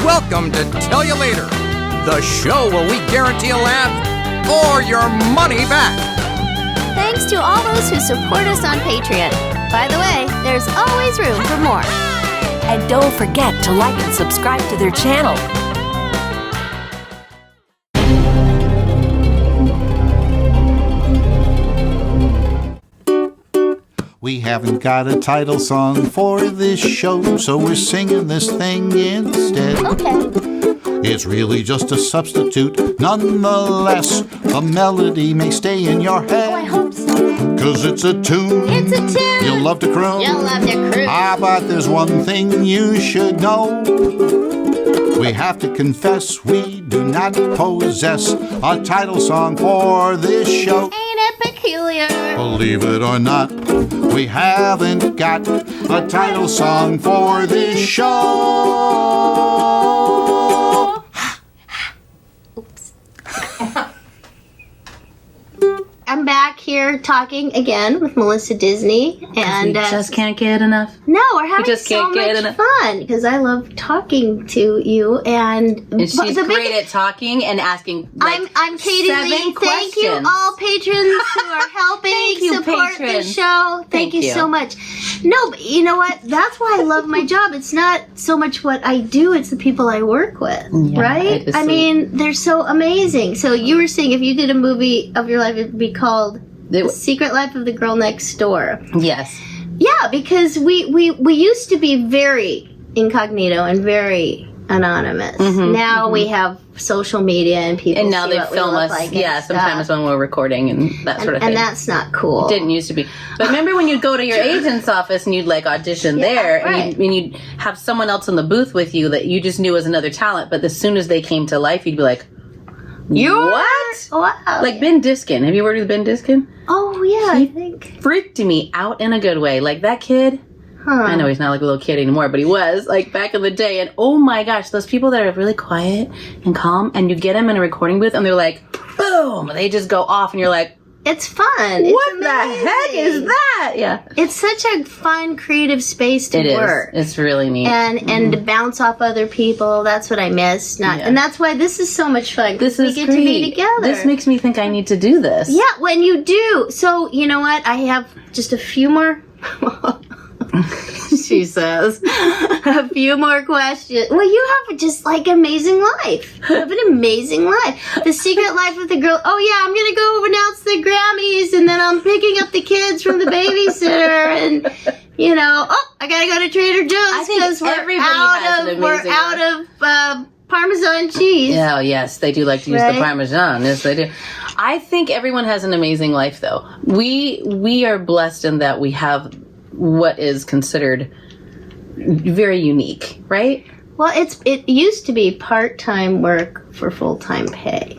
Welcome to Tell You Later, the show where we guarantee a laugh or your money back. Thanks to all those who support us on Patreon. By the way, there's always room for more. And don't forget to like and subscribe to their channel. We haven't got a title song for this show, so we're singing this thing instead. Okay. It's really just a substitute. Nonetheless, the melody may stay in your head. Oh, I hope so. 'Cause it's a tune. It's a tune. You'll love to croon. You'll love to croon. But there's one thing you should know. We have to confess we do not possess a title song for this show. Ain't it peculiar? Believe it or not, we haven't got a title song for this show. Oops. I'm back here talking again with Melissa Disney, and we just can't get enough. no, we're having just so can't get much enough. fun because I love talking to you, and She's great at talking and asking. Like, I'm Katie 7 Lee. questions. Thank you, all patrons who are helping Thank you, support patrons. the show. Thank you so much. No, but you know what? That's why I love my job. It's not so much what I do; it's the people I work with. Yeah, right? it is I mean, they're so amazing. So you were saying if you did a movie of your life, it'd be called The Secret Life of the Girl Next Door. Yes. Yeah, because we used to be very incognito and very anonymous. Now we have social media and people And now see they what we film look us. like Yeah, and sometimes stuff. when we're recording and that sort of thing. And that's not cool. It didn't used to be. But remember when you'd go to your agent's office and you'd like audition there right. and you'd have someone else in the booth with you that you just knew was another talent, but as soon as they came to life, you'd be like, what? Wow. Like Ben Diskin. Have you worked with Ben Diskin? Oh, yeah, I think. Freaked me out in a good way. Like that kid. I know he's not like a little kid anymore, but he was like back in the day. And oh my gosh, those people that are really quiet and calm, and you get them in a recording booth and they're like, boom, they just go off, and you're like, It's fun. what It's the heck is that? Yeah. It's such a fun, creative space to It is. work. It's really neat. And to bounce off other people, that's what I miss. And that's why this is so much fun. This we is get great. to be together. This makes me think I need to do this. Yeah, when you do. So, you know what? I have just a few more. She says. A few more questions. Well, you have just like amazing life. You have an amazing life. The Secret Life of the Girl. Oh, yeah, I'm going to go announce the Grammys, and then I'm picking up the kids from the babysitter, and, you know, I got to go to Trader Joe's because we're out of Parmesan cheese. Oh, yes, they do like to use the Parmesan. Yes, they do. I think everyone has an amazing life, though. We are blessed in that we have what is considered very unique, right? Well, it used to be part-time work for full-time pay.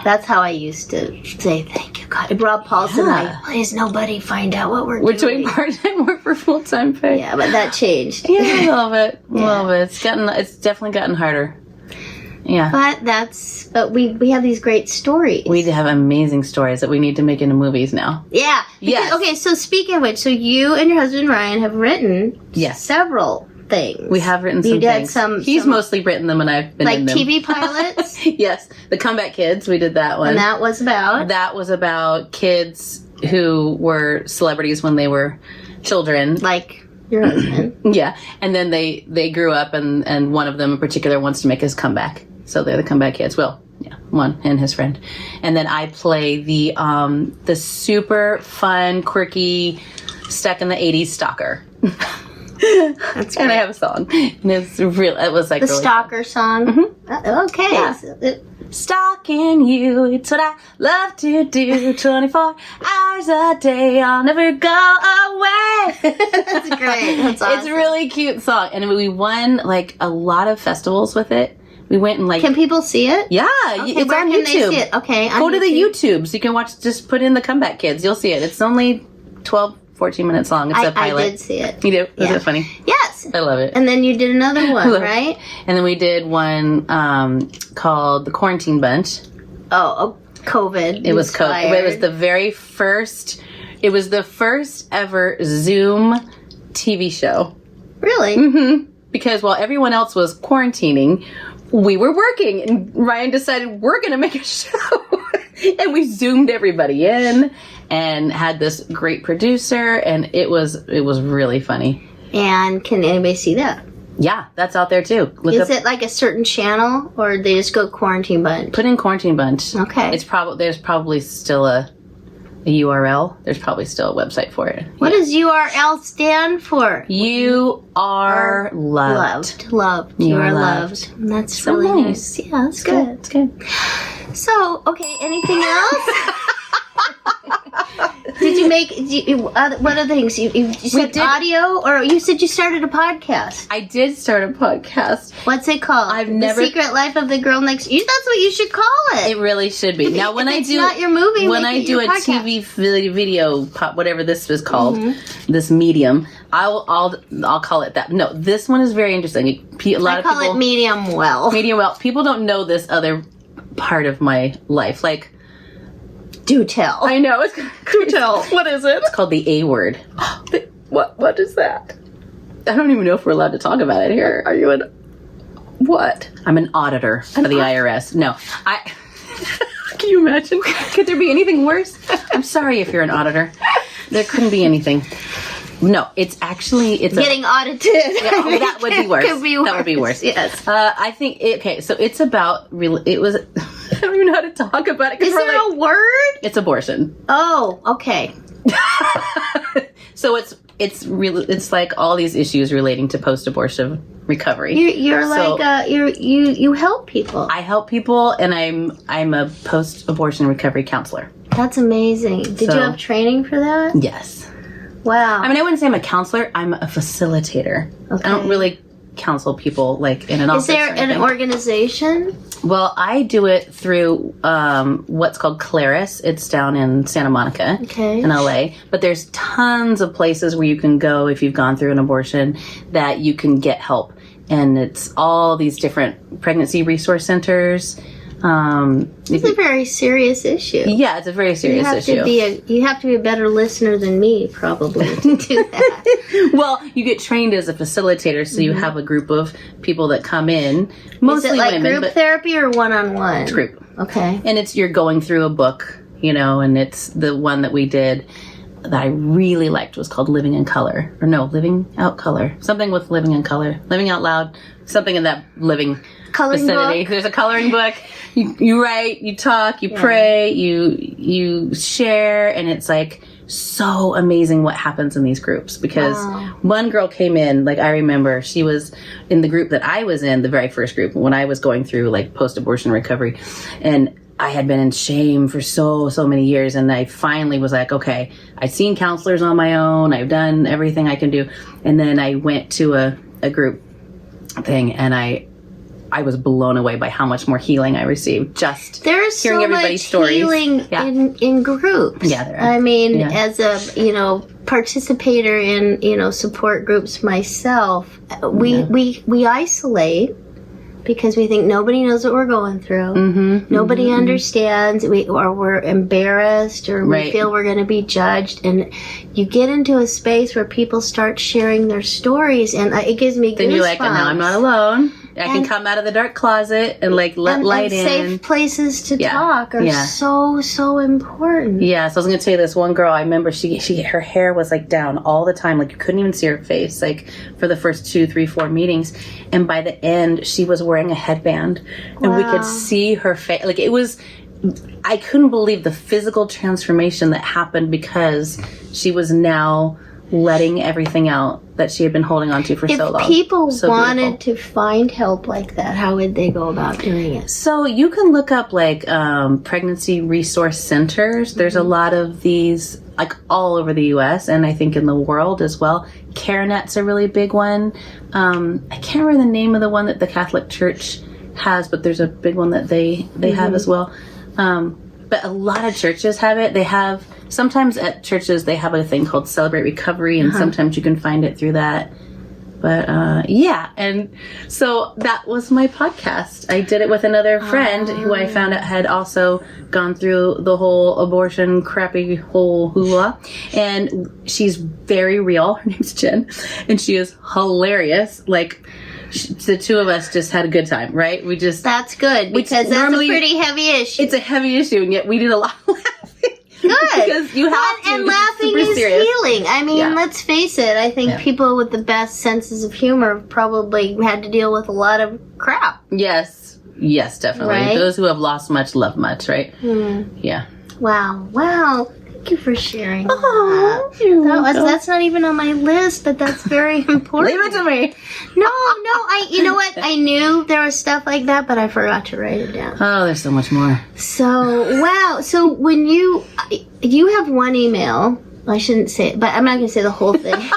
That's how I used to say, thank you, God. Rob Paulson and I, please nobody find out what we're doing. We're doing part-time work for full-time pay. Yeah, but that changed. Yeah, I love it. Love it. It's definitely gotten harder. Yeah. But we have these great stories. We have amazing stories that we need to make into movies now. Yeah. Yes. Okay, so speaking of which, so you and your husband Ryan have written several things. We have written some things. He's mostly written them and I've been in them. Like TV pilots? Yes. The Comeback Kids, we did that one. And that was about? That was about kids who were celebrities when they were children. Like your husband. Yeah. And then they grew up and one of them in particular wants to make his comeback. So they're the Comeback Kids. Well, yeah, one and his friend. And then I play the super fun, quirky, stuck in the 80s stalker. That's great. And I have a song. And it's real. It was like the really stalker song. Mm-hmm. Okay. Yeah. Stalking you, it's what I love to do. 24 hours a day, I'll never go away. That's great. That's awesome. It's a really cute song. And we won like a lot of festivals with it. We went and like... Can people see it? Yeah, okay, it's where on can YouTube. They see it? Okay, go to the YouTube so you can watch, just put in the Comeback Kids. You'll see it. It's only 12, 14 minutes long. It's a pilot. I did see it. You do? Is it funny? Yes. I love it. And then you did another one, right? And then we did one called The Quarantine Bunch. Oh, COVID. It was COVID. It was the very first... It was the first ever Zoom TV show. Really? Mm-hmm. because while everyone else was quarantining, we were working, and Ryan decided we're going to make a show. And we Zoomed everybody in and had this great producer, and it was really funny. And can anybody see that? Yeah, that's out there too. Is it like a certain channel, or they just go Quarantine Bunch? Put in Quarantine Bunch. Okay. There's probably still a URL. There's probably still a website for it. What does URL stand for? You are loved. Loved. You are loved. That's So really nice. nice. Yeah, that's good. It's good. So, okay, anything else? Did you make, what other things? You said did. audio, or you said you started a podcast. I did start a podcast. What's it called? I've never- The Secret Life of the Girl Next. That's what you should call it. It really should be. Now, when It's not your movie, when make I it do your a podcast. TV video, whatever this is called, this medium, I'll call it that. No, this one is very interesting. A lot I of call people it medium well. medium well. People don't know this other part of my life. Like, Do tell. I know it's tell. What is it? It's called the A word. What is that? I don't even know if we're allowed to talk about it here. Are you what? I'm an auditor for the IRS. No, can you imagine? Could there be anything worse? I'm sorry if you're an auditor. There couldn't be anything. No, it's Getting audited. Yeah, that would be worse. Could be worse. That would be worse. Yes. I think so it's about it was. I don't even know how to talk about it. Is there a word? It's abortion. Oh, okay. So it's like all these issues relating to post-abortion recovery. You're like you help people. I help people, and I'm a post-abortion recovery counselor. That's amazing. Did you have training for that? Yes. Wow. I mean, I wouldn't say I'm a counselor. I'm a facilitator. Okay. I don't really counsel people like in an office. Is there or an anything. organization? Well, I do it through what's called Claris. It's down in Santa Monica, Okay. in LA. But there's tons of places where you can go if you've gone through an abortion that you can get help. And it's all these different pregnancy resource centers. It's a very serious issue. Yeah, it's a very serious issue. You have to be a better listener than me, probably, to do that. Well, you get trained as a facilitator, so you have a group of people that come in, mostly Is it like women, group but therapy or one-on-one? group. Okay. And you're going through a book, and it's the one that we did that I really liked was called Living in Color. Or no, Living Out Color. Something with Living in Color. Living Out Loud. Something in that living Coloring vicinity. book. There's a coloring book. You write, you talk, you pray, you share, and it's like so amazing what happens in these groups. Because one girl came in, like I remember, she was in the group that I was in, the very first group, when I was going through like post-abortion recovery. And I had been in shame for so many years, and I finally was like, okay, I've seen counselors on my own, I've done everything I can do. And then I went to a group thing, and I was blown away by how much more healing I received just There's hearing so everybody's much stories. healing Yeah. in groups. Yeah, there are. I mean, Yeah. as a participator in support groups myself, we isolate because we think nobody knows what we're going through. Nobody understands. Or we're embarrassed, or we Right. feel we're going to be judged. And you get into a space where people start sharing their stories, and it gives me goosebumps. Then you're like, now I'm not alone. I can And- come out of the dark closet and like let light and in. safe places to Yeah. talk are Yeah. so important. Yeah, so I was gonna tell you this one girl. I remember she her hair was like down all the time, like you couldn't even see her face, like for the first 2, 3, 4 meetings. And by the end, she was wearing a headband, and we could see her face. Like it was, I couldn't believe the physical transformation that happened because she was now letting everything out that she had been holding on to for so long. If people So wanted beautiful. to find help like that, how would they go about doing it? So you can look up like pregnancy resource centers. There's a lot of these like all over the U.S. and I think in the world as well. CareNet's a really big one. I can't remember the name of the one that the Catholic Church has, but there's a big one that they have as well. But a lot of churches have it. They have, sometimes at churches they have a thing called Celebrate Recovery, and sometimes you can find it through that. But yeah, and so that was my podcast. I did it with another friend who I found out had also gone through the whole abortion crappy whole hula, and she's very real. Her name's Jen, and she is hilarious. Like the two of us just had a good time, right? We just That's good because that's a pretty heavy issue. It's a heavy issue, and yet we did a lot of laughing. Good. Because you have to. And laughing super is serious. healing. I mean, let's face it. I think people with the best senses of humor probably had to deal with a lot of crap. Yes, definitely. Right? Those who have lost much love much, right? Yeah. Wow. Thank you for sharing. Oh, That's not even on my list, but that's very important. Leave it to me. No. You know what? I knew there was stuff like that, but I forgot to write it down. Oh, there's so much more. So, wow. So when you have one email, I shouldn't say it, but I'm not going to say the whole thing.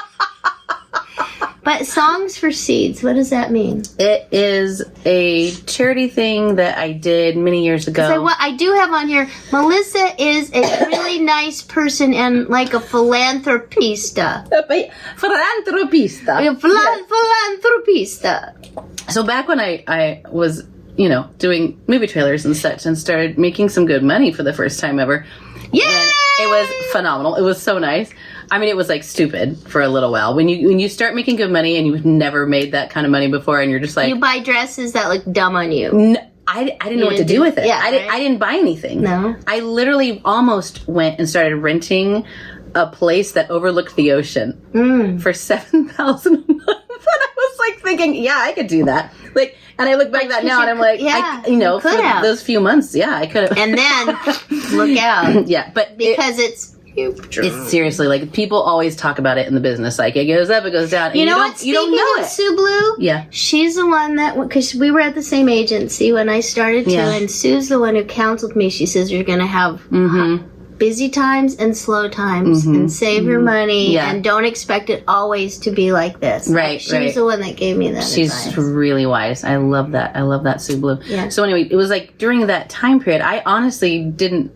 But Songs for Seeds, what does that mean? It is a charity thing that I did many years ago. So what I do have on here, Melissa is a really nice person and like a philanthropista. Philanthropista. Philanthropista. So back when I was, doing movie trailers and such and started making some good money for the first time ever. Yeah! And it was phenomenal. It was so nice. I mean, it was like stupid for a little while. When you start making good money and you've never made that kind of money before, and you're just like, you buy dresses that look dumb on you. I didn't know what to do with it. Yeah, I didn't buy anything. No. I literally almost went and started renting a place that overlooked the ocean for $7,000 a month. And I was like thinking, yeah, I could do that. Like, and I look back at that now and I'm like, for those few months, I could have. And then, look out. Yeah, but because it's seriously, like, people always talk about it in the business. Like, it goes up, it goes down. And you know what? You don't know it. Sue Blue? Yeah. She's the one that, because we were at the same agency when I started too, and Sue's the one who counseled me. She says, you're going to have busy times and slow times and save your money and don't expect it always to be like this. Right, She's the one that gave me that She's advice. really wise. I love that, Sue Blue. Yeah. So anyway, it was like during that time period, I honestly didn't,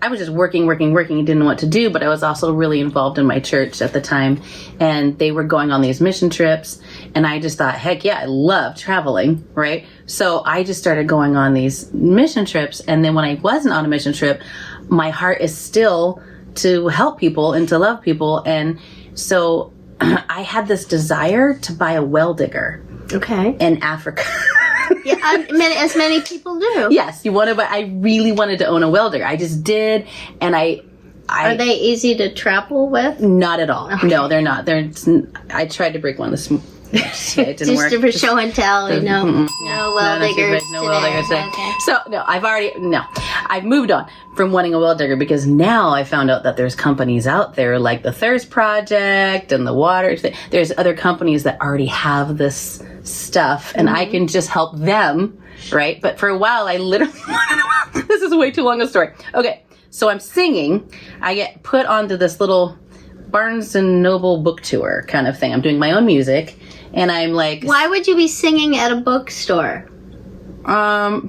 I was just working and didn't know what to do, but I was also really involved in my church at the time, and they were going on these mission trips, and I just thought, heck yeah, I love traveling, right? So I just started going on these mission trips, and then when I wasn't on a mission trip, my heart is still to help people and to love people, and so I had this desire to buy a well digger in Africa. Yeah, as many people do. Yes, I really wanted to own a well digger. I just did, and I Are they easy to travel with? Not at all. Okay. No, they're not. I tried to break one this morning. It didn't work. Just for show and tell, no well diggers. No well diggers today. Okay. So I've moved on from wanting a well digger because now I found out that there's companies out there like the Thirst Project and the Water. There's other companies that already have this stuff, and I can just help them, right? But for a while, I literally this is way too long a story. Okay, so I'm singing. I get put onto this little Barnes and Noble book tour kind of thing. I'm doing my own music, and I'm like, why would you be singing at a bookstore?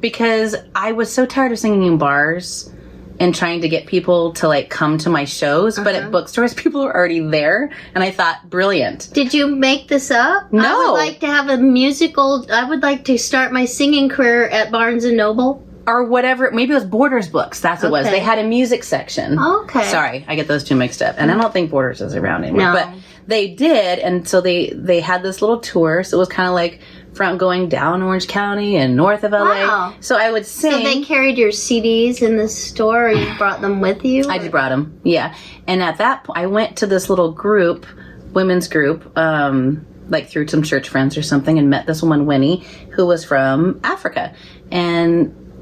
Because I was so tired of singing in bars and trying to get people to like come to my shows, but at bookstores people are already there, and I thought, brilliant. Did you make this up? No. I would like to have a musical. I would like to start my singing career at Barnes and Noble. Or whatever, maybe it was Borders books. That's what it was. They had a music section. Okay. Sorry, I get those two mixed up. And I don't think Borders is around anymore. No. But they did, and so they had this little tour. So it was kind of like from going down Orange County and north of LA. Wow. So I would sing. So they carried your CDs in the store, or you brought them with you? I just brought them, yeah. And at that point, I went to this little group, women's group, like through some church friends or something, and met this woman, Winnie, who was from Africa.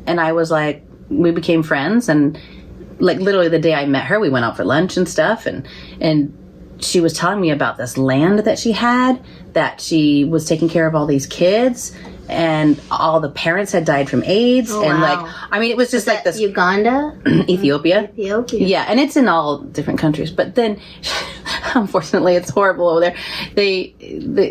And I was like, we became friends, and like literally the day I met her, we went out for lunch and stuff, and she was telling me about this land that she had, that she was taking care of all these kids, and all the parents had died from AIDS, and wow. like, I mean, it was just like this. Uganda? Ethiopia. Ethiopia. Yeah, and it's in all different countries, but then unfortunately it's horrible over there. They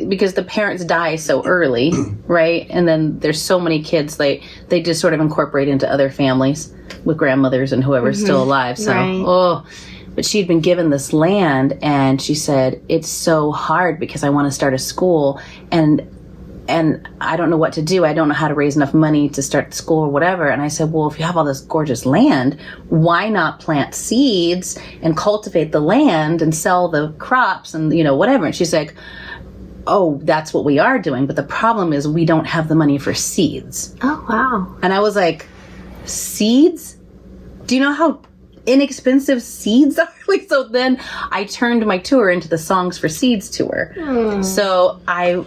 because the parents die so early, right? And then there's so many kids, they just sort of incorporate into other families with grandmothers and whoever's still alive. So but she'd been given this land, and she said, it's so hard because I want to start a school, and I don't know what to do. I don't know how to raise enough money to start the school or whatever. And I said, well, if you have all this gorgeous land, why not plant seeds and cultivate the land and sell the crops and, whatever. And she's like, oh, that's what we are doing. But the problem is we don't have the money for seeds. Oh, wow. And I was like, seeds? Do you know how inexpensive seeds are? Like, so then I turned my tour into the Songs for Seeds tour. So I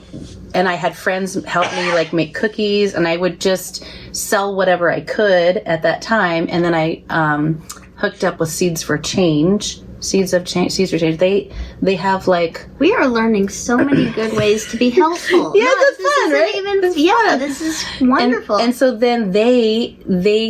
had friends help me like make cookies, and I would just sell whatever I could at that time. And then I hooked up with Seeds for Change. Seeds for Change. They have like, We are learning so many good ways to be helpful. Yeah, that's fun, right? This is wonderful. And so then they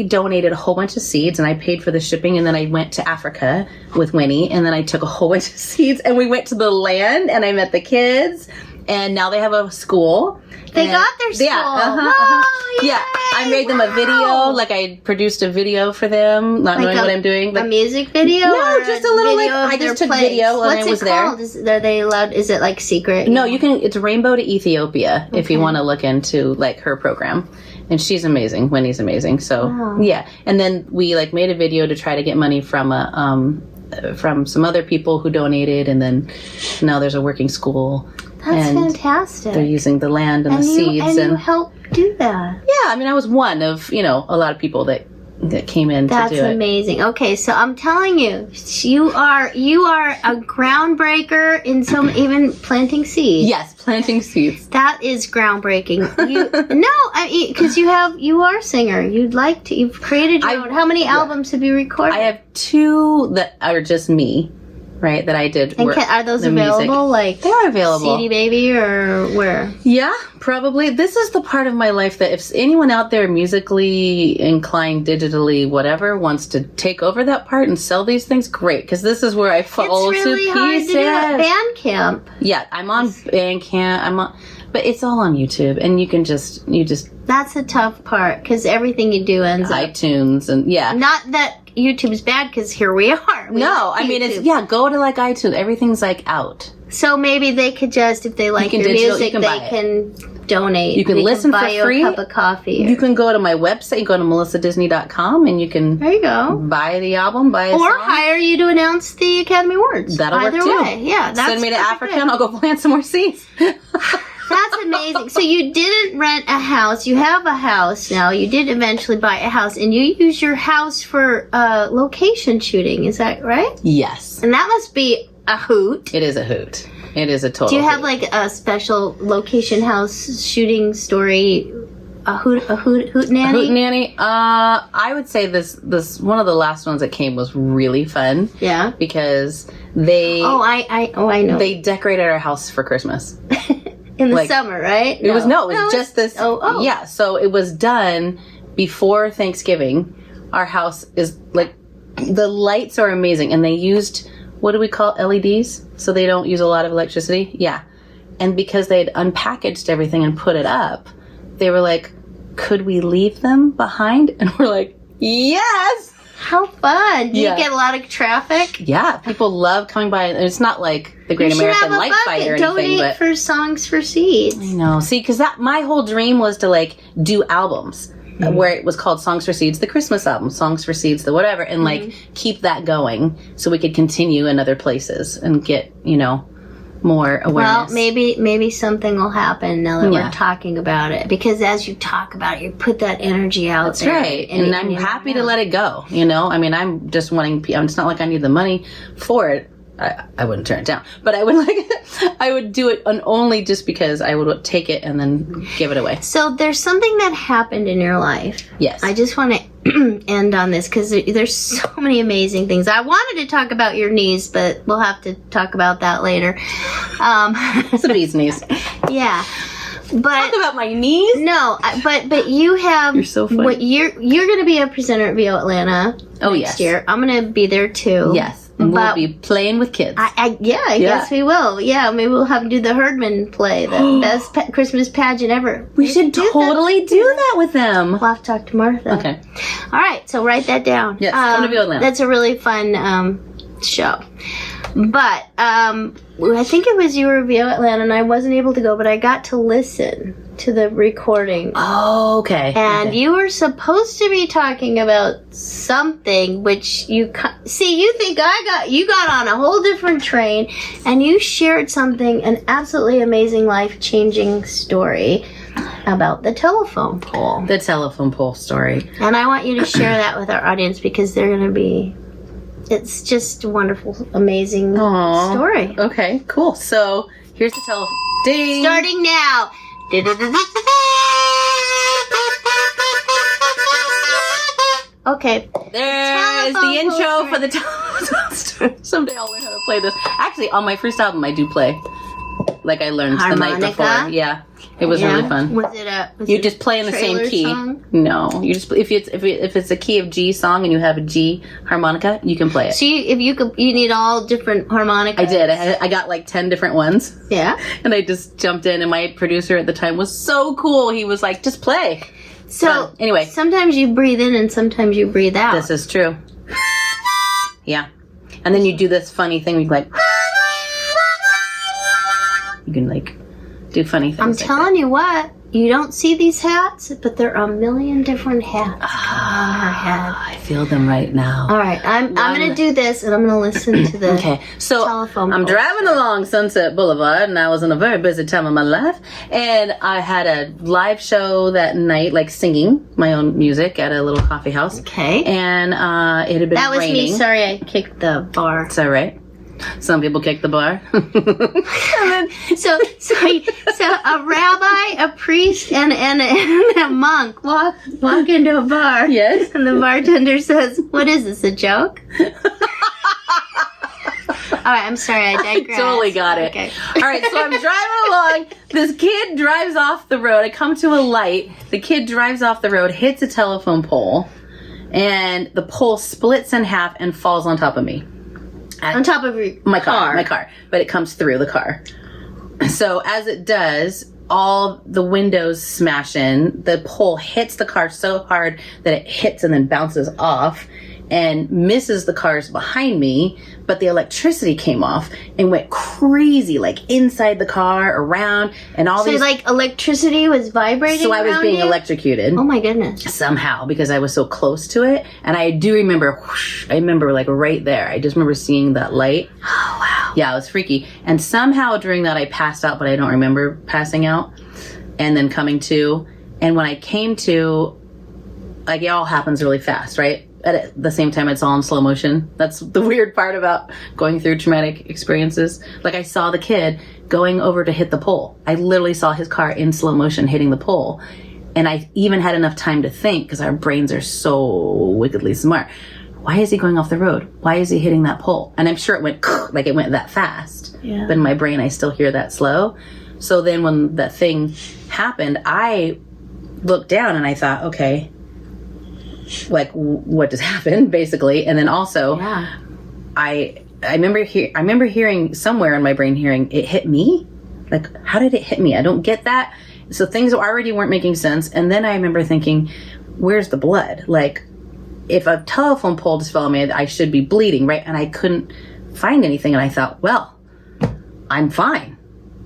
donated a whole bunch of seeds, and I paid for the shipping, and then I went to Africa with Winnie, and then I took a whole bunch of seeds, and we went to the land, and I met the kids, and now they have a school. They got their school. Yeah, Yay! yeah. I made them a video, like I produced a video for them, not knowing what I'm doing. Like, a music video? No, or just a little, video like, of I their just took place? video when I was there. What's it called? Are they allowed? Is it like secret? No, you can. It's Rainbow to Ethiopia if you want to look into like her program, and she's amazing. Winnie's amazing. So yeah, and then we like made a video to try to get money from from some other people who donated, and then now there's a working school. That's and fantastic. They're using the land and the seeds, and you helped do that. Yeah, I mean, I was one of a lot of people that came in to do it. That's amazing. Okay, so I'm telling you, you are a groundbreaker in some, even planting seeds. Yes, planting seeds. That is groundbreaking. Because you are a singer. You've created your own. How many albums have you recorded? I have 2 that are just me. Right, that I did. And are those available? Music. Like they are available. CD Baby or where? Yeah, probably. This is the part of my life that if anyone out there musically inclined, digitally, whatever, wants to take over that part and sell these things, great. Because this is where I fall It's really to hard pieces. to do at Bandcamp. Yeah, I'm on Bandcamp. But it's all on YouTube, and you just. That's the tough part because everything you do ends up iTunes and Not that YouTube's bad because here we are. No, I mean it's go to like iTunes. Everything's like out. So maybe they could just, if they like your music, they can donate. You can listen for free. A cup of coffee. You can go to my website. Go to melissadisney.com and you can. There you go. Buy the album. Buy a or song. Hire you to announce the Academy Awards. That'll Either work too. way. Yeah, that's send me to Africa good. and I'll go plant some more seeds. That's amazing. So you didn't rent a house. You have a house now. You did eventually buy a house, and you use your house for location shooting. Is that right? Yes. And that must be a hoot. It is a hoot. It is a total. Do you have hoot. like a special location house shooting story? A hoot nanny? A hoot nanny. I would say this one of the last ones that came was really fun. Yeah. Because they. I know. They decorated our house for Christmas. In the summer, right? It was just this. Oh. Yeah, so it was done before Thanksgiving. Our house is like, the lights are amazing, and they used, what do we call LEDs? So they don't use a lot of electricity? Yeah. And because they had unpackaged everything and put it up, they were like, could we leave them behind? And we're like, yes! How fun. Do you get a lot of traffic? Yeah, people love coming by. And it's not like the Great American Light Fight or anything. Donate for Songs for Seeds. I know. See, because my whole dream was to like do albums where it was called Songs for Seeds, the Christmas album, Songs for Seeds, the whatever, and like keep that going so we could continue in other places and get, more awareness. Well, maybe something will happen now that we're talking about it. Because as you talk about it, you put that energy out there. That's right. And I'm happy to let it go, I mean, I'm just wanting, it's not like I need the money for it. I wouldn't turn it down, but I would I would do it only just because I would take it and then give it away. So there's something that happened in your life. Yes. I just want to end on this because there's so many amazing things. I wanted to talk about your knees, but we'll have to talk about that later. It's a bee's knees. Yeah. But talk about my knees? No, but you have. You're so funny. You're going to be a presenter at VO Atlanta next year. I'm going to be there too. Yes. And we'll be playing with kids. I guess we will. Yeah, maybe we'll have to do the Herdman play, the best Christmas pageant ever. We should totally do that with them. We'll have to talk to Martha. Okay. All right, so write that down. Yes, come to VO Atlanta. That's a really fun show. But I think it was you or Vio Atlanta, and I wasn't able to go, but I got to listen to the recording. Oh, okay. And you were supposed to be talking about something, which you think you got on a whole different train, and you shared something, an absolutely amazing, life-changing story about the telephone pole. The telephone pole story. And I want you to share that with our audience because they're going to be... It's just a wonderful, amazing story. Okay, cool. So here's the telephone. Ding. Starting now. Okay. There's the intro for the telephone story. Someday I'll learn how to play this. Actually, on my first album, I do play. Like I learned the night before. Yeah. It was really fun. Was it a? You just play in the same key. Song? No, you just if it's a key of G song and you have a G harmonica, you can play it. So you need all different harmonicas. I did. I got like 10 different ones. Yeah. And I just jumped in, and my producer at the time was so cool. He was like, "Just play." So anyway, sometimes you breathe in and sometimes you breathe out. This is true. Yeah, and then you do this funny thing. You like, you can like. Do funny things. I'm telling you what, you don't see these hats, but there are a million different hats on her head. I feel them right now. All right, I'm going to do this, and I'm going to listen to the telephone. I'm driving along Sunset Boulevard, and I was in a very busy time of my life, and I had a live show that night, like singing my own music at a little coffee house. Okay. And it had been That was raining. me. Sorry, I kicked the bar. It's all right. Some people kick the bar. So a rabbi, a priest, and a monk walk into a bar. Yes. And the bartender says, "What is this, a joke?" All right, I'm sorry, I digress. I totally got it. Okay. All right, so I'm driving along. This kid drives off the road. I come to a light. The kid drives off the road, hits a telephone pole, and the pole splits in half and falls on top of me. On top of your my car, but it comes through the car. So as it does, all the windows smash in. The pole hits the car so hard that it hits and then bounces off and misses the cars behind me, but the electricity came off and went crazy, like inside the car, around, and all these... So like electricity was vibrating. So I was being electrocuted. Oh my goodness. Somehow, because I was so close to it. And I do remember, whoosh, I remember like right there. I just remember seeing that light. Oh wow. Yeah, it was freaky. And somehow during that I passed out, but I don't remember passing out. And then coming to, and when I came to, like it all happens really fast, right? At the same time, it's all in slow motion. That's the weird part about going through traumatic experiences. Like I saw the kid going over to hit the pole. I literally saw his car in slow motion hitting the pole. And I even had enough time to think, because our brains are so wickedly smart. Why is he going off the road? Why is he hitting that pole? And I'm sure it went like it went that fast. Yeah. But in my brain, I still hear that slow. So then when that thing happened, I looked down and I thought, okay, like what just happened, basically. And then also, I remember hearing somewhere in my brain hearing it hit me. Like, how did it hit me? I don't get that. So things already weren't making sense. And then I remember thinking, where's the blood? Like, if a telephone pole just fell on me, I should be bleeding, right? And I couldn't find anything. And I thought, well, I'm fine,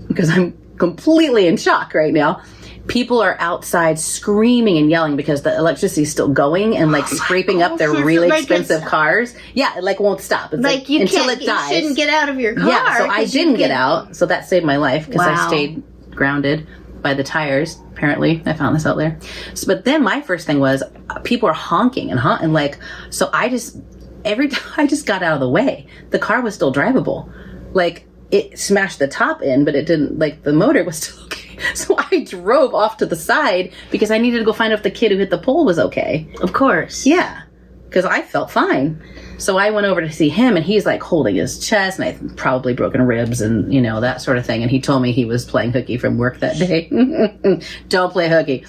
because I'm completely in shock right now. People are outside screaming and yelling because the electricity is still going and like scraping up their really expensive cars. Yeah, it like won't stop. It's like you until can't, it dies. You shouldn't get out of your car. Yeah, so I didn't get out. So that saved my life because Wow. I stayed grounded by the tires. Apparently, I found this out there. So, but then my first thing was people are honking and like. So I just every time I just got out of the way. The car was still drivable. Like it smashed the top in, but it didn't. Like the motor was still okay. So I drove off to the side because I needed to go find out if the kid who hit the pole was okay. Of course. Yeah, because I felt fine. So I went over to see him, and he's like holding his chest, and I probably broken ribs and, you know, that sort of thing. And he told me he was playing hooky from work that day. Don't play hooky.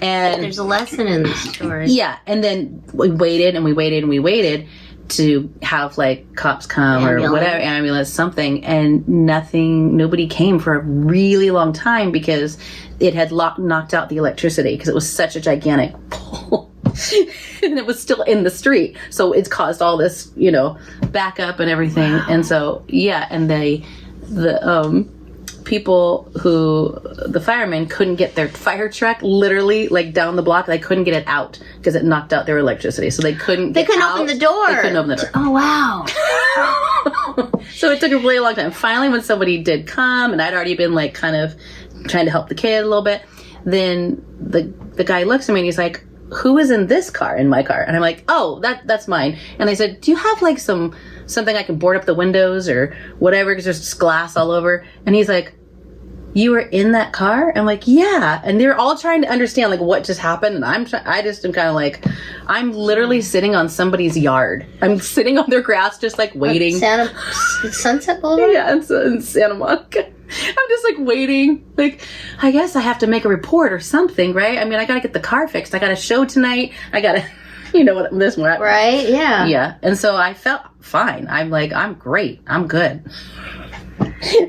And there's a lesson in this story. Yeah, and then we waited and we waited and we waited to have like cops come or whatever, ambulance, something, and nobody came for a really long time because it had knocked out the electricity because it was such a gigantic pole. And it was still in the street, so it's caused all this, you know, backup and everything. Wow. And so yeah, and people the firemen couldn't get their fire truck literally like down the block. They couldn't get it out because it knocked out their electricity. So they couldn't open the door. They couldn't open the door. Oh, wow. So it took a really long time. Finally, when somebody did come, and I'd already been like kind of trying to help the kid a little bit, then the guy looks at me and he's like, who is in this car, in my car? And I'm like, oh, that's mine. And I said, do you have like something I can board up the windows or whatever, because there's just glass all over? And he's like, you were in that car? I'm like, yeah. And they're all trying to understand like what just happened. And I just am kind of like, I'm literally sitting on somebody's yard. I'm sitting on their grass, just like waiting. Sunset Boulevard? Yeah, it's in Santa Monica. I'm just like waiting. Like, I guess I have to make a report or something, right? I mean, I got to get the car fixed. I got a show tonight. I got to, you know what this one. Right? Yeah. Yeah. And so I felt fine. I'm like, I'm great. I'm good.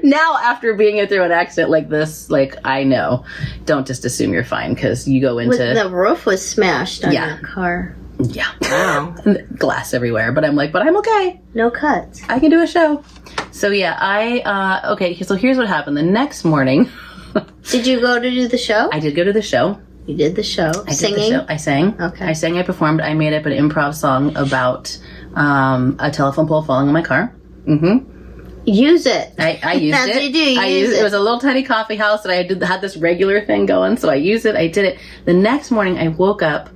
Now, after being through an accident like this, like, I know, don't just assume you're fine, because you go into... The roof was smashed on your car. Yeah. Wow. Glass everywhere. But I'm like, but I'm okay. No cuts. I can do a show. So yeah, okay, so here's what happened. The next morning... Did you go to do the show? I did go to the show. You did the show. Singing? Did the show. I sang. Okay. I sang, I performed. I made up an improv song about a telephone pole falling on my car. Mm-hmm. Use it. I used That's it. what you do. You use it. It was a little tiny coffee house, and I had this regular thing going, so I used it. I did it. The next morning, I woke up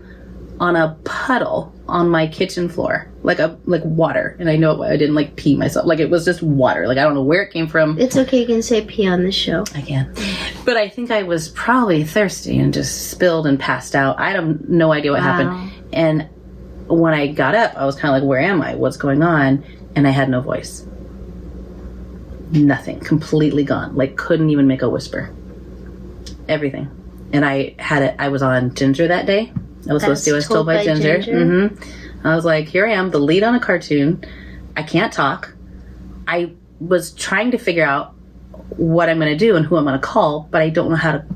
on a puddle on my kitchen floor, like water, and I know I didn't like pee myself. Like, it was just water. Like, I don't know where it came from. It's okay. You can say pee on the show. I can, but I think I was probably thirsty and just spilled and passed out. I have no idea what happened. And when I got up, I was kind of like, "Where am I? What's going on?" And I had no voice. Nothing. Completely gone. Like, couldn't even make a whisper. Everything. And I was on Ginger that day. I was supposed to. I was told by Ginger. Mm-hmm. I was like, here I am, the lead on a cartoon. I can't talk. I was trying to figure out what I'm going to do and who I'm going to call, but I don't know how to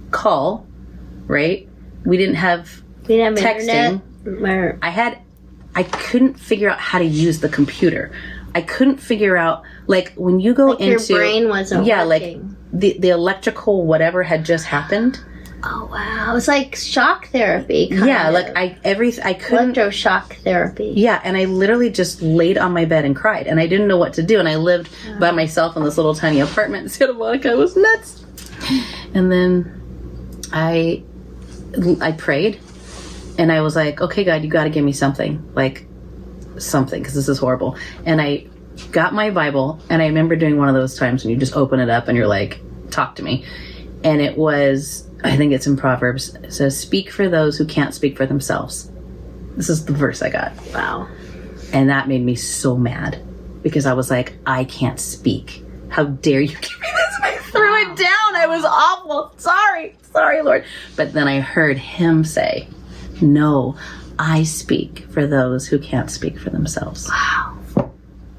call, right? We didn't have texting. Internet. I couldn't figure out how to use the computer. I couldn't figure out, like, when you go into... your brain wasn't working. Like, the electrical whatever had just happened. Oh, wow. It was like shock therapy. Yeah, like, I couldn't... Electroshock therapy. Yeah, and I literally just laid on my bed and cried, and I didn't know what to do, and I lived by myself in this little tiny apartment in Santa Monica. It was nuts. And then I prayed, and I was like, okay, God, you got to give me something. Like, something, because this is horrible. And I got my Bible, and I remember doing one of those times when you just open it up and you're like, talk to me. And it was, I think it's in Proverbs, it says, speak for those who can't speak for themselves. This is the verse I got. Wow. And that made me so mad, because I was like, I can't speak. How dare you give me this? And I threw it down. I was awful. Sorry, Lord. But then I heard him say, no, I speak for those who can't speak for themselves. Wow.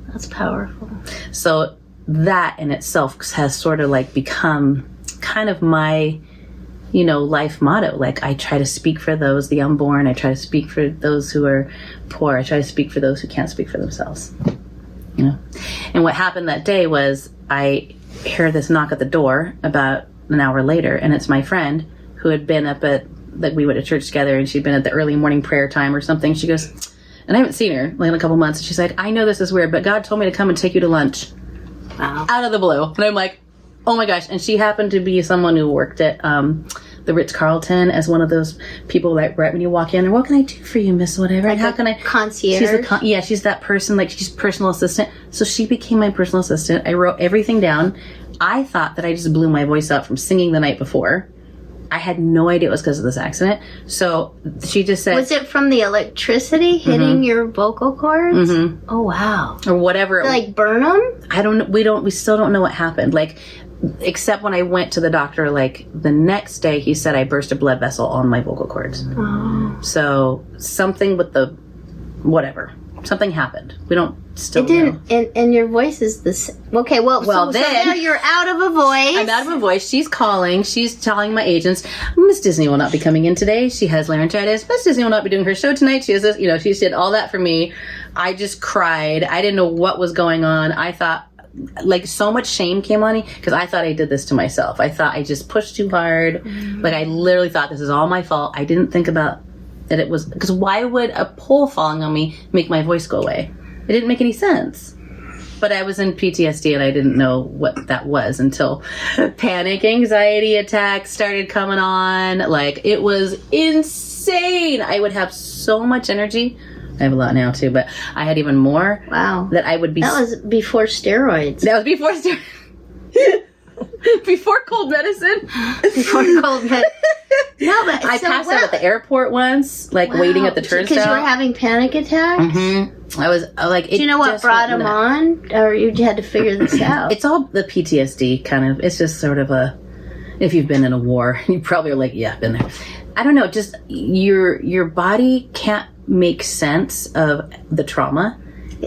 That's powerful. So that in itself has sort of like become kind of my, life motto. Like, I try to speak for those, the unborn. I try to speak for those who are poor. I try to speak for those who can't speak for themselves. And what happened that day was I heard this knock at the door about an hour later, and it's my friend who had been up at, like, we went to church together, and she'd been at the early morning prayer time or something. She goes, and I haven't seen her like in a couple months, and she's like, I know this is weird, but God told me to come and take you to lunch. Wow. Out of the blue. And I'm like, oh my gosh. And she happened to be someone who worked at the Ritz-Carlton as one of those people that right when you walk in, what can I do for you, Miss Whatever? Like, how can I? Concierge? She's that person, like, she's personal assistant. So she became my personal assistant. I wrote everything down. I thought that I just blew my voice out from singing the night before. I had no idea it was because of this accident. So she just said... Was it from the electricity hitting your vocal cords? Mm-hmm. Oh, wow. Or whatever. Like, burn them? I don't know. We still don't know what happened. Like, except when I went to the doctor, like, the next day, he said I burst a blood vessel on my vocal cords. Oh. So something with the... whatever. Something happened. We don't still know. And your voice is the same. Okay, so now you're out of a voice. I'm out of a voice. She's calling. She's telling my agents, Miss Disney will not be coming in today. She has laryngitis. Miss Disney will not be doing her show tonight. She has this, she did all that for me. I just cried. I didn't know what was going on. I thought, like so much shame came on me because I thought I did this to myself. I thought I just pushed too hard. Like I literally thought this is all my fault. I didn't think about that it was, because why would a pole falling on me make my voice go away? It didn't make any sense. But I was in PTSD and I didn't know what that was until panic anxiety attacks started coming on. Like, it was insane. I would have so much energy. I have a lot now too, but I had even more. Wow. That I would be... That was before steroids. That was before steroids. Before cold medicine. Before cold medicine. No, but I passed out at the airport once, like waiting at the turnstile. Because you were having panic attacks? Mm-hmm. I was like... Do you know what brought them on? Or you had to figure this out? It's all the PTSD kind of. It's just sort of a... If you've been in a war, you probably are like, yeah, been there. I don't know, just your body can't make sense of the trauma.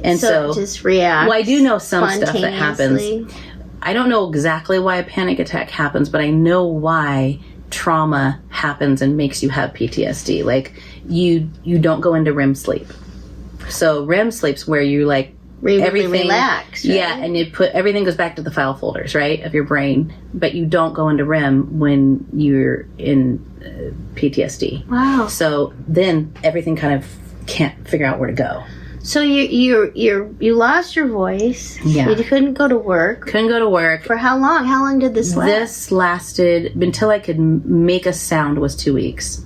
And so it just reacts. Well, I do know some stuff that happens. I don't know exactly why a panic attack happens, but I know why trauma happens and makes you have PTSD. Like, you don't go into REM sleep. So REM sleep's where you like everything relax, right? Yeah, and you put everything goes back to the file folders, right, of your brain, but you don't go into REM when you're in PTSD. Wow. So then everything kind of can't figure out where to go. So you lost your voice. Yeah. You couldn't go to work. Couldn't go to work. For how long? How long did this last? This lasted until I could make a sound was 2 weeks.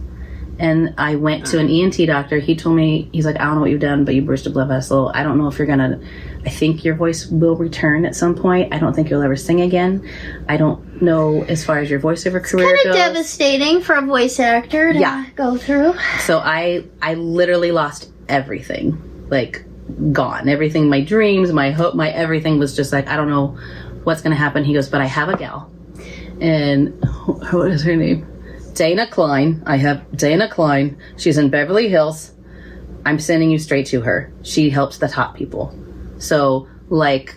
And I went to an ENT doctor. He told me, he's like, I don't know what you've done, but you burst a blood vessel. I don't know if you're gonna, I think your voice will return at some point. I don't think you'll ever sing again. I don't know as far as your voiceover career goes. Kind of devastating for a voice actor to go through. So I literally lost everything. Like, gone. Everything, my dreams, my hope, my everything was just like, I don't know what's gonna happen. He goes, but I have a gal. And what is her name? Dana Klein. I have Dana Klein. She's in Beverly Hills. I'm sending you straight to her. She helps the top people. So, like...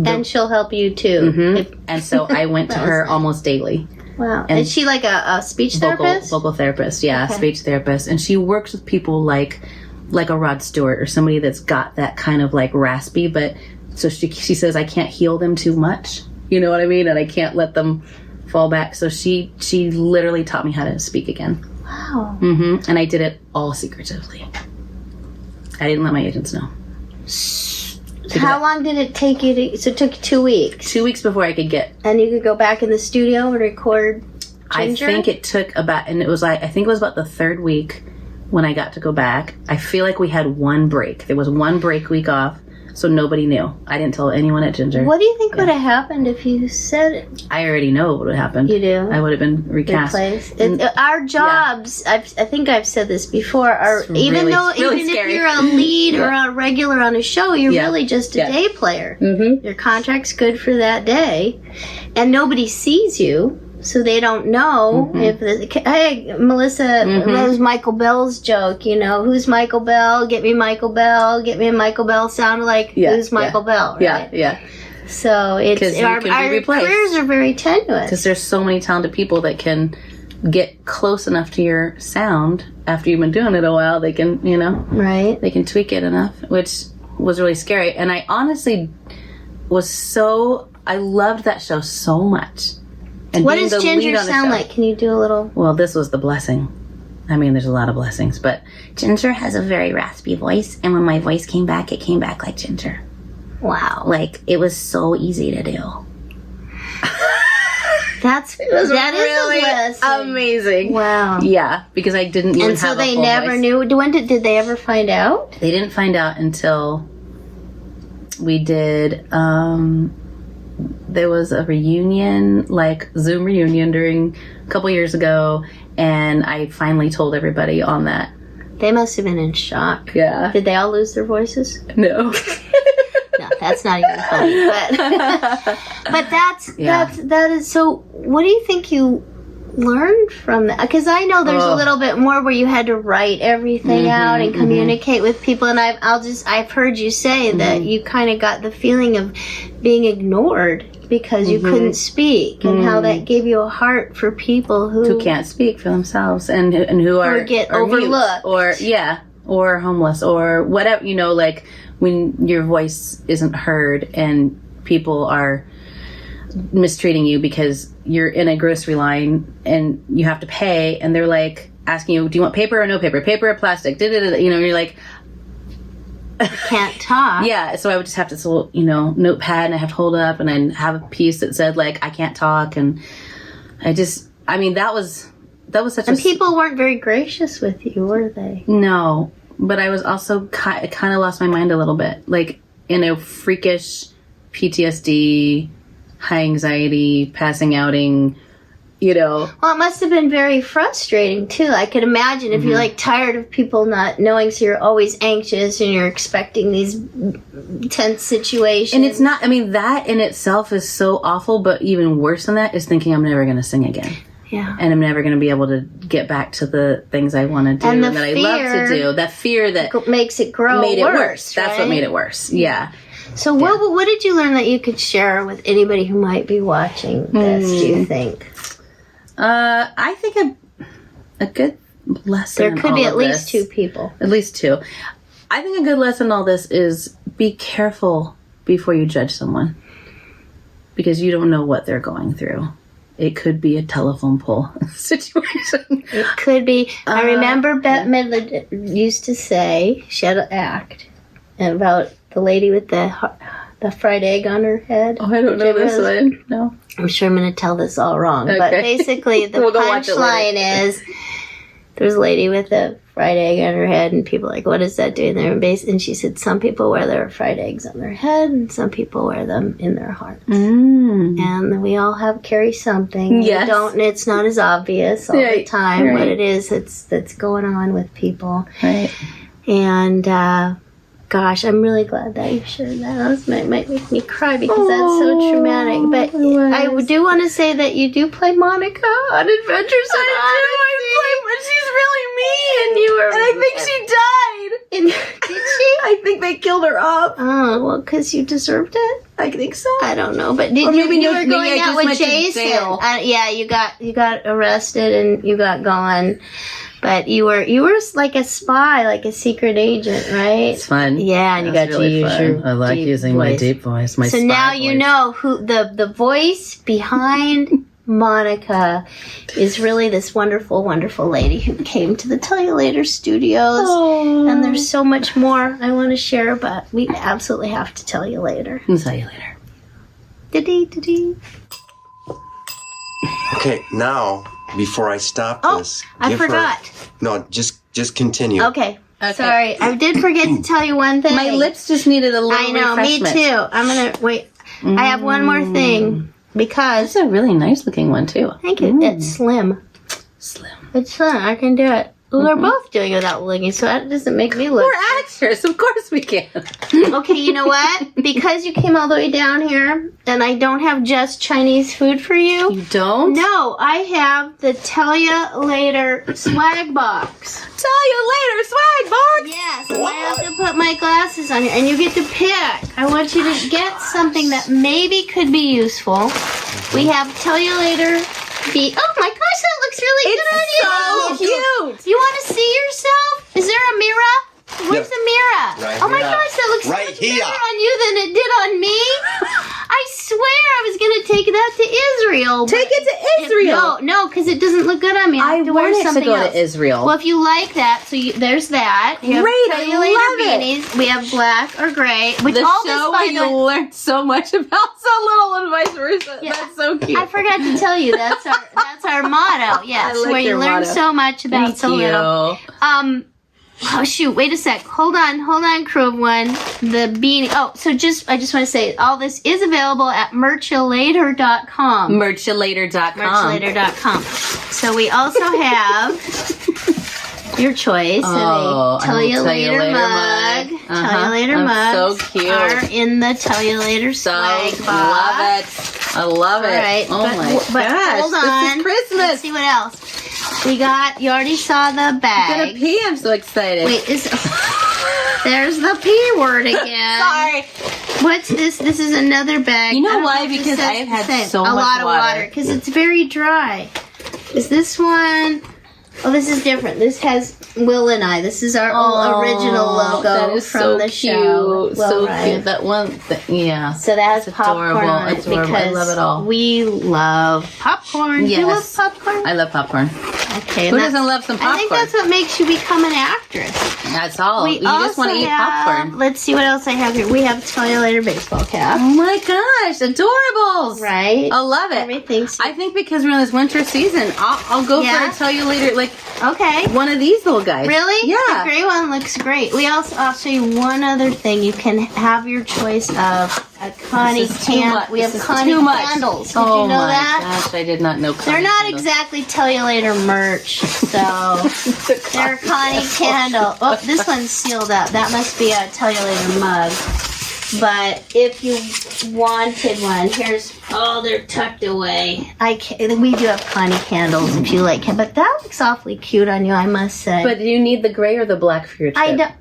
And she'll help you, too. Mm-hmm. And so I went to her almost daily. Wow. And is she like a speech therapist? Vocal therapist, yeah. Okay. Speech therapist. And she works with people like a Rod Stewart or somebody that's got that kind of, like, raspy, but... So she says, I can't heal them too much. You know what I mean? And I can't let them... fall back. So she literally taught me how to speak again. Wow. Mm-hmm. And I did it all secretively. I didn't let my agents know. How long did it take you to... So it took 2 weeks. 2 weeks before I could get... And you could go back in the studio and record Ginger? I think it took about... And it was like... I think it was about the third week when I got to go back. I feel like we had one break. There was one break week off. So nobody knew. I didn't tell anyone at Ginger. What do you think would have happened if you said it? I already know what would have happened. You do? I would have been recast. Our jobs, I think I've said this before, are even if you're a lead or a regular on a show, you're really just a day player. Mm-hmm. Your contract's good for that day, and nobody sees you. So they don't know if hey, Melissa, that was Michael Bell's joke, you know, who's Michael Bell? Get me Michael Bell. Get me a Michael Bell. Sounded like who's Michael Bell, right? Yeah. So it's our careers are very tenuous because there's so many talented people that can get close enough to your sound after you've been doing it a while. They can, you know, they can tweak it enough, which was really scary. And I honestly I loved that show so much. And what does Ginger sound like? Can you do a little? Well, this was the blessing. I mean, there's a lot of blessings, but Ginger has a very raspy voice, and when my voice came back, it came back like Ginger. Wow. Like, it was so easy to do. That is really a blessing. Amazing. Wow. Yeah, because I didn't even have a full voice. And so they never knew. Did they ever find out? They didn't find out until we did... there was a reunion, like Zoom reunion during a couple years ago, and I finally told everybody on that. They must have been in shock. Yeah. Did they all lose their voices? No. No, that's not even funny. But that is so. What do you think you learned from that? Because I know there's a little bit more where you had to write everything out and communicate with people, and I've heard you say that you kind of got the feeling of being ignored because you couldn't speak, and how that gave you a heart for people who can't speak for themselves and who are get overlooked mute, or homeless or whatever, you know, like when your voice isn't heard and people are mistreating you because you're in a grocery line and you have to pay, and they're like asking you, do you want paper or no paper? Paper or plastic? You know, you're like, Can't talk. yeah. So I would just have this little, you know, notepad, and I have to hold up, and then have a piece that said like, I can't talk, and I mean, that was such And people weren't very gracious with you, were they? No, but I was also kind of lost my mind a little bit, like in a freakish PTSD, high anxiety, passing outing, you know. Well, it must have been very frustrating too. I could imagine if you're like tired of people not knowing, so you're always anxious and you're expecting these tense situations. And it's not, I mean, that in itself is so awful, but even worse than that is thinking I'm never going to sing again. Yeah. And I'm never going to be able to get back to the things I want to do And and the that I love to do. That fear that makes it grow made it worse. worse. That's right? what made it worse. Yeah. So what did you learn that you could share with anybody who might be watching this, do you think? I think a good lesson. There could be in all at of least this- 2 people. At least 2. I think a good lesson in all this is be careful before you judge someone, because you don't know what they're going through. It could be a telephone pole situation. It could be. I remember Bette Midler used to say, she had an act about the lady with the fried egg on her head. Oh, I don't know this one. No. I'm sure I'm going to tell this all wrong. But Okay. basically, the We'll go watch it punchline later. is there's a lady with a fried egg on her head, and people are like, what is that doing there? And she said, some people wear their fried eggs on their head, and some people wear them in their hearts. And we all carry something. Yes. It's not as obvious all the time what it is that's going on with people. Right. And gosh, I'm really glad that you shared that. That might make me cry because that's so traumatic. But I do want to say that you do play Monica on Adventures in Odyssey. But she's really mean. And you were, And I think she died. Did she? I think they killed her off. Oh, well, because you deserved it. I think so. I don't know, but did Or maybe you no- were maybe going I out just with went to Jason? jail. Yeah, you got arrested and you got gone. But you were like a spy, like a secret agent, right? It's fun. Yeah, and you got to use your I like deep using my voice. deep voice. My So spy now you voice. know who the voice behind Monica is really this wonderful, wonderful lady who came to the Tell You Later studios. Oh. And there's so much more I want to share, but we absolutely have to tell you later. I'll tell you later. Dee-dee. Okay, now, before I stop Oh, this, I give her- forgot. No, just continue. Okay. Sorry, I did forget to tell you one thing. My lips just needed a little I know, me refreshment. too. I'm gonna wait. I have one more thing because That's a really nice looking one too. thank you. It's slim. Slim. It's slim. I can do it. Well, we're both doing it without looking, so that doesn't make me look. We're actors, of course we can. Okay, you know what? Because you came all the way down here, and I don't have just Chinese food for you. You don't? No, I have the Tell Ya Later swag box. Tell you later, swag box. Yes, and I have to put my glasses on here, and you get to pick. I want you to get something that maybe could be useful. We have Tell You Later. Oh my gosh, that looks really good on you. so cute. You want to see yourself? Is there a mirror? Where's Yeah. the mirror? Right Oh my here. gosh, that looks Right much here. better on you than it did on me. I swear I was going to take that to Israel. Take it to Israel. No, because it doesn't look good on me. I I have to wear want it to something go else. to Israel. Well, if you like that, there's that. You have Great, Tell I You Later love it. beanies. We have black or gray. Which The all show this, by where the you way, learned so much about so little and vice versa. Yeah. That's so cute. I forgot to tell you that's our motto. Yes, I like where you your learn motto. so much about Thank so little. you. Oh shoot! Wait a sec. Hold on, crew of one. The beanie. Oh, so I just want to say all this is available at merchalater.com. Merchalater.com. Merchalater.com. So we also have your choice Oh, of a Tell I You will Later mug. mug. Tell You Later I'm mugs so cute. are in the Tell You Later So swag box. love it. I love it. All right, Oh my but gosh. hold on. This is Christmas. Let's see what else. You already saw the I'm bag. gonna pee. I'm so excited. Wait, there's the P word again. Sorry. What's this? This is another bag. You know I don't why? if it Because says I've had the same. so a much lot of water. water because it's very dry. Is this one? Oh, this is different. This has Will and I. This is our original logo that is from so the cute. show. So Will cute. That one, yeah. So that has It's popcorn adorable. on it Adorable. because I love it all. we love popcorn. Yes. You love popcorn? I love popcorn. Okay. Who and doesn't love some popcorn? I think that's what makes you become an actress. That's all. We You just want to also eat have- popcorn. Let's see what else I have here. We have Tell You Later baseball cap. Oh my gosh, adorables! Right? I love it. Everything's I think because we're in this winter season, I'll go Yeah? for a Tell You Later, like okay. one of these little guys. Really? Yeah. The gray one looks great. I'll show you one other thing. You can have your choice of a Connie This is too much. candle. We have This is Connie too much. candles. Did Oh you know my that? gosh, I did not know. They're Connie not candles. exactly Tell You Later merch, so they're Connie candle. Oh, this one's sealed up. That must be a Tell You Later mug. But if you wanted one, they're tucked away. We do have Connie candles if you like it, but that looks awfully cute on you, I must say. But do you need the gray or the black for your trip? I don't.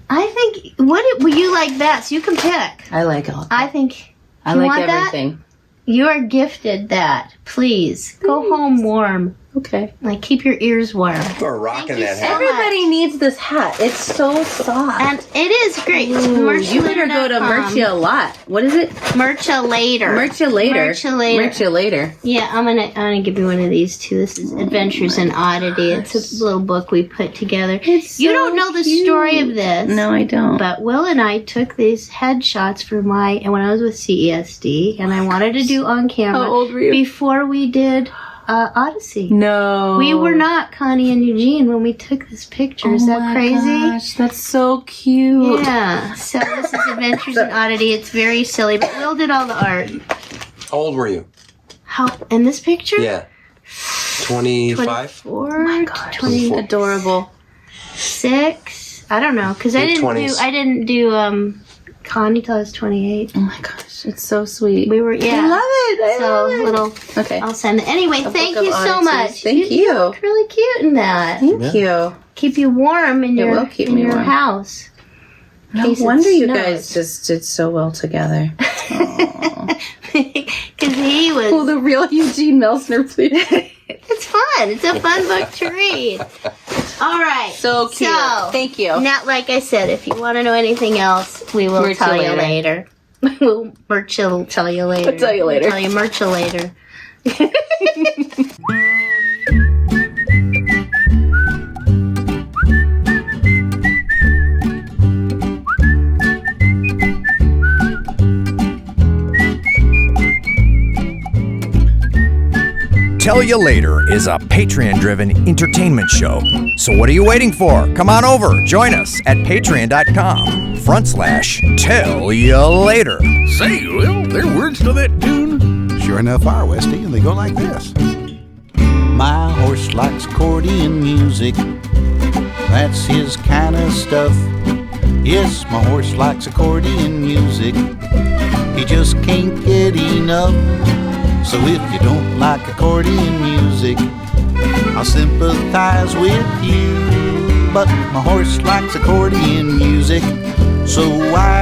I think will you like best? You can pick. I like all. I think. I you like want that? everything. You are gifted that. Please go home warm. Okay. Like keep your ears warm. We're rocking you that so hat. Everybody needs this hat. It's so soft. And it is great. Ooh, you better go to Merchia a lot. What is it? Mercha later. Merchia later. Merchia later. Merchia later. Yeah, I'm gonna give you one of these too. This is Adventures in Oddity. It's a little book we put together. It's You so don't know the cute. story of this. No, I don't. But Will and I took these headshots for when I was with CESD, and I wanted to do on camera. How old were you? Before we did Odyssey. No. We were not Connie and Eugene when we took this picture. Is that crazy? Gosh, that's so cute. Yeah. So this is Adventures in Oddity. It's very silly, but Will did all the art. How old were you? How in this picture? Yeah. 25? 24? Oh my gosh. 26? Adorable. I don't know, because I Mid-20s. didn't do Connie till I was 28. Oh my gosh, it's so sweet. We were, yeah. I love it. I So love it. little. Okay. I'll send it. Anyway, thank book you of so oddities. much. Thank you. look really cute in that. Thank you. Keep you warm in It your will keep me your warm. house. No case it wonder you snows. guys just did so well together. Because he was. Will the real Eugene Melsner, please? It's fun. It's a fun book to read. All right. So cute. So, Thank you. Now, like I said, if you want to know anything else, we will Merch tell you you later. We'll tell you later. We'll tell you later. We'll tell you merch you later. Tell You Later is a Patreon-driven entertainment show. So what are you waiting for? Come on over. Join us at patreon.com/Tell You Later. Say, Will, there are words to that tune? Sure enough are, Westy, and they go like this. My horse likes accordion music. That's his kind of stuff. Yes, my horse likes accordion music. He just can't get enough. So if you don't like accordion music, I'll sympathize with you. But my horse likes accordion music, so I